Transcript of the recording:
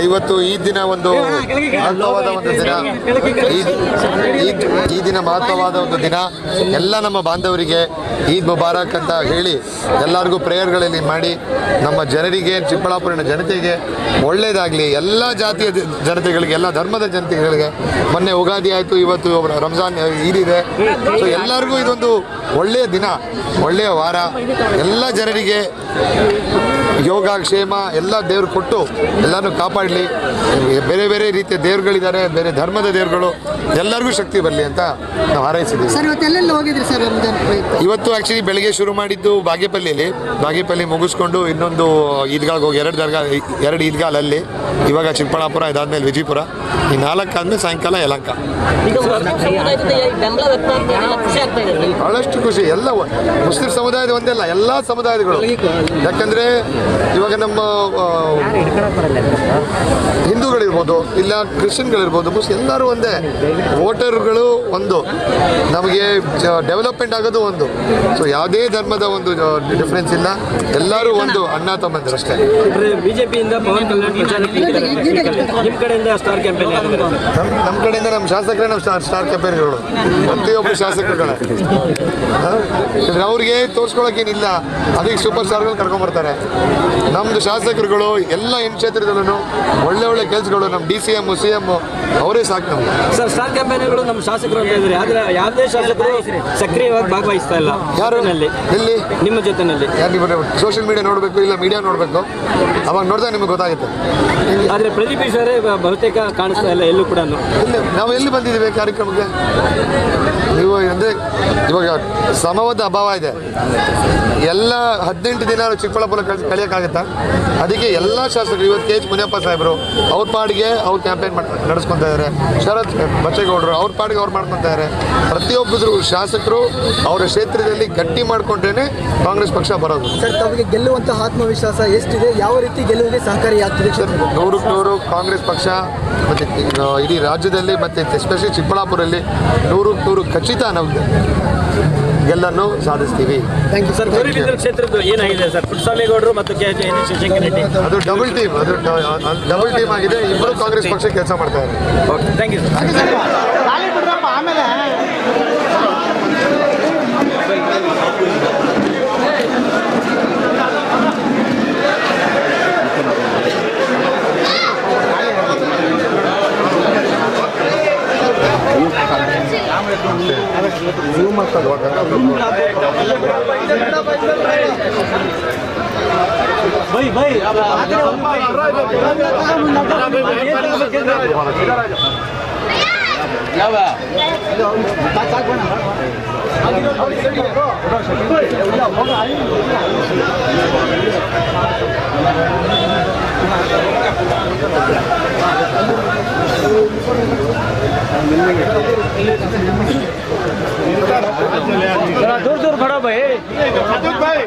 ಇವತ್ತು ಈ ದಿನ ಒಂದು ಮಹತ್ವವಾದ ಒಂದು ದಿನ. ಈ ದಿನ ಮಹತ್ವವಾದ ಒಂದು ದಿನ. ಎಲ್ಲ ನಮ್ಮ ಬಾಂಧವರಿಗೆ ಈದ್ ಮುಬಾರಕ್ ಅಂತ ಹೇಳಿ ಎಲ್ಲರಿಗೂ ಪ್ರೇಯರ್ಗಳಲ್ಲಿ ಮಾಡಿ ನಮ್ಮ ಜನರಿಗೆ, ಚಿಕ್ಕಬಳ್ಳಾಪುರಿನ ಜನತೆಗೆ ಒಳ್ಳೆಯದಾಗಲಿ. ಎಲ್ಲ ಜಾತಿಯ ಜನತೆಗಳಿಗೆ, ಎಲ್ಲ ಧರ್ಮದ ಜನತೆಗಳಿಗೆ. ಮೊನ್ನೆ ಉಗಾದಿ ಆಯಿತು, ಇವತ್ತು ರಂಜಾನ್ ಈದ್ ಇದೆ. ಸೊ ಎಲ್ಲರಿಗೂ ಇದೊಂದು ಒಳ್ಳೆಯ ದಿನ, ಒಳ್ಳೆಯ ವಾರ. ಎಲ್ಲ ಜನರಿಗೆ ಯೋಗ ಕ್ಷೇಮ ಎಲ್ಲ ದೇವರು ಕೊಟ್ಟು ಎಲ್ಲರನ್ನೂ ಕಾಪಾಡಲಿ. ಬೇರೆ ಬೇರೆ ರೀತಿಯ ದೇವರುಗಳಿದ್ದಾರೆ, ಬೇರೆ ಧರ್ಮದ ದೇವರುಗಳು, ಎಲ್ಲರಿಗೂ ಶಕ್ತಿ ಬರಲಿ ಅಂತ ನಾವು ಹಾರೈಸಿದ್ದೀವಿ. ಸರ್ ಇವತ್ತೆಲ್ಲ ಹೋಗಿದ್ರಿ ಸರ್ ರಂಜಾನ್? ಇವತ್ತು ಆ್ಯಕ್ಚುಲಿ ಬೆಳಗ್ಗೆ ಶುರು ಮಾಡಿದ್ದು ಬಾಗೇಪಲ್ಲಿ ಮುಗಿಸ್ಕೊಂಡು ಇನ್ನೊಂದು ಈದ್ಗಾಲ್ಗೆ ಹೋಗಿ ಎರಡು ಈದ್ಗಾಲಲ್ಲಿ, ಇವಾಗ ಚಿಕ್ಕಬಳ್ಳಾಪುರ, ಇದಾದ್ಮೇಲೆ ವಿಜಯಪುರ, ಈ 4 ಆದ್ಮೇಲೆ ಸಾಯಂಕಾಲ ಯಲಹಂಕ. ಬಹಳಷ್ಟು ಖುಷಿ. ಎಲ್ಲ ಮುಸ್ಲಿಂ ಸಮುದಾಯದ ಒಂದಲ್ಲ, ಎಲ್ಲ ಸಮುದಾಯಗಳು. ಯಾಕಂದರೆ ಇವಾಗ ನಮ್ಮ ಹಿಂದೂಗಳಿರ್ಬೋದು, ಇಲ್ಲ ಕ್ರಿಶ್ಚಿಯನ್ಗಳಿರ್ಬೋದು, ಎಲ್ಲರೂ ಒಂದೇ. ವೋಟರ್ಗಳು ಒಂದು, ನಮಗೆ ಡೆವಲಪ್ಮೆಂಟ್ ಆಗೋದು ಒಂದು. ಸೊ ಯಾವುದೇ ಧರ್ಮದ ಒಂದು ಡಿಫ್ರೆನ್ಸ್ ಇಲ್ಲ, ಎಲ್ಲರೂ ಒಂದು ಅಣ್ಣ ತಮ್ಮಂದಿರಷ್ಟೇ. ಬಿಜೆಪಿಯಿಂದ ಪವನ್ ಕಲ್ಯಾಣ್ ನಿಮ್ಮ ಕಡೆಯಿಂದ ಸ್ಟಾರ್ ಕ್ಯಾಂಪೇನ್, ನಮ್ಮ ಕಡೆಯಿಂದ ನಮ್ಮ ಶಾಸಕರೇ ನಮ್ಮ ಸ್ಟಾರ್ ಕ್ಯಾಂಪೇನ್ಗಳು, ಪ್ರತಿಯೊಬ್ಬರು ಶಾಸಕರುಗಳೇ. ಅವ್ರಿಗೆ ತೋರಿಸ್ಕೊಳಕ್ಕೇನಿಲ್ಲ, ಅದಕ್ಕೆ ಸೂಪರ್ ಸ್ಟಾರ್ಗಳು ಕರ್ಕೊಂಡ್ಬರ್ತಾರೆ. ನಮ್ಮದು ಶಾಸಕರುಗಳು ಎಲ್ಲ ಕ್ಷೇತ್ರದಲ್ಲೂ ಒಳ್ಳೆ ಕೆಲಸಗಳು, ನಮ್ಮ DCM CM ಅವರೇ ಸಾಕು ನಮ್ಗೆ. ಸರ್, ಸ್ಟಾರ್ ಕ್ಯಾಂಪೇನ್ಗಳು ನಮ್ಮ ಶಾಸಕರು ಅಂತ ಹೇಳಿದ್ರೆ, ಆದರೆ ಯಾವುದೇ ಶಾಸಕರು ಸಕ್ರಿಯವಾಗಿ ಭಾಗವಹಿಸ್ತಾ ಇಲ್ಲ. ಯಾರು ಎಲ್ಲಿ? ನಿಮ್ಮ ಜೊತೆನಲ್ಲಿ ಯಾರು? ಸೋಷಿಯಲ್ ಮೀಡಿಯಾ ನೋಡಬೇಕು, ಇಲ್ಲ ಮೀಡಿಯಾ ನೋಡಬೇಕು, ಅವಾಗ ನೋಡಿದ್ರೆ ನಿಮಗೆ ಗೊತ್ತಾಗುತ್ತೆ. ಆದರೆ ಪ್ರದೀಪ್ ಈಶ್ವರೇ ಬಹುತೇಕ ಕಾಣಿಸ್ತಾ ಇಲ್ಲ ಎಲ್ಲೂ ಕೂಡ. ನಾವು ಎಲ್ಲಿ ಬಂದಿದ್ದೀವಿ ಕಾರ್ಯಕ್ರಮಕ್ಕೆ? ನೀವು ಅಂದರೆ ಇವಾಗ ಸಮಯದ ಅಭಾವ ಇದೆ. ಎಲ್ಲ 18 ದಿನ ಚಿಕ್ಕಬಳ್ಳಾಪುರ ಕಳಿಯೋಕ್ಕಾಗುತ್ತಾ? ಅದಕ್ಕೆ ಎಲ್ಲ ಶಾಸಕರು, ಇವತ್ತು KH ಮುನಿಯಪ್ಪ ಸಾಹೇಬರು ಅವ್ರ ಪಾಡಿಗೆ ಅವ್ರು ಕ್ಯಾಂಪೇನ್ ನಡೆಸ್ಕೊತಾ ಇದ್ದಾರೆ. ಶರತ್ ಬಚ್ಚೇಗೌಡರು ಅವ್ರ ಪಾಡಿಗೆ ಅವ್ರು ಮಾಡ್ಕೊತಾ ಇದ್ದಾರೆ. ಪ್ರತಿಯೊಬ್ಬರು ಶಾಸಕರು ಅವರ ಕ್ಷೇತ್ರದಲ್ಲಿ ಗಟ್ಟಿ ಮಾಡಿಕೊಂಡ್ರೇ ಕಾಂಗ್ರೆಸ್ ಪಕ್ಷ ಬರೋದು. ಸರ್, ತಮಗೆ ಗೆಲ್ಲುವಂತಹ ಆತ್ಮವಿಶ್ವಾಸ ಎಷ್ಟಿದೆ? ಯಾವ ರೀತಿ ಗೆಲುವಿಗೆ ಸಹಕಾರಿಯಾಗ್ತಿದೆ? 100ಕ್ಕೆ 100 ಕಾಂಗ್ರೆಸ್ ಪಕ್ಷ ಮತ್ತು ಇಡೀ ರಾಜ್ಯದಲ್ಲಿ ಮತ್ತು ಎಸ್ಪೆಷಲಿ ಚಿಕ್ಕಬಳ್ಳಾಪುರಲ್ಲಿ 100ಕ್ಕೆ 100 ಖಚಿತ ನಾವು ಗೆಲ್ಲನ್ನು ಸಾಧಿಸ್ತೀವಿ. Thank you sir. ಗೌರಿಬಿದನೂರು ಕ್ಷೇತ್ರದ್ದು ಏನಾಗಿದೆ ಸರ್? ಪುಟ್ಟಸ್ವಾಮಿಗೌಡರು ಮತ್ತು ಶಿವಶಂಕರ್ ರೆಡ್ಡಿ, ಅದು ಡಬಲ್ ಟೀಮ್ ಆಗಿದೆ. ಇಬ್ಬರು ಕಾಂಗ್ರೆಸ್ ಪಕ್ಷ ಕೆಲಸ ಮಾಡ್ತಾ ಇದ್ದಾರೆ. Okay, thank you sir. दूर दूर खड़ा भाई।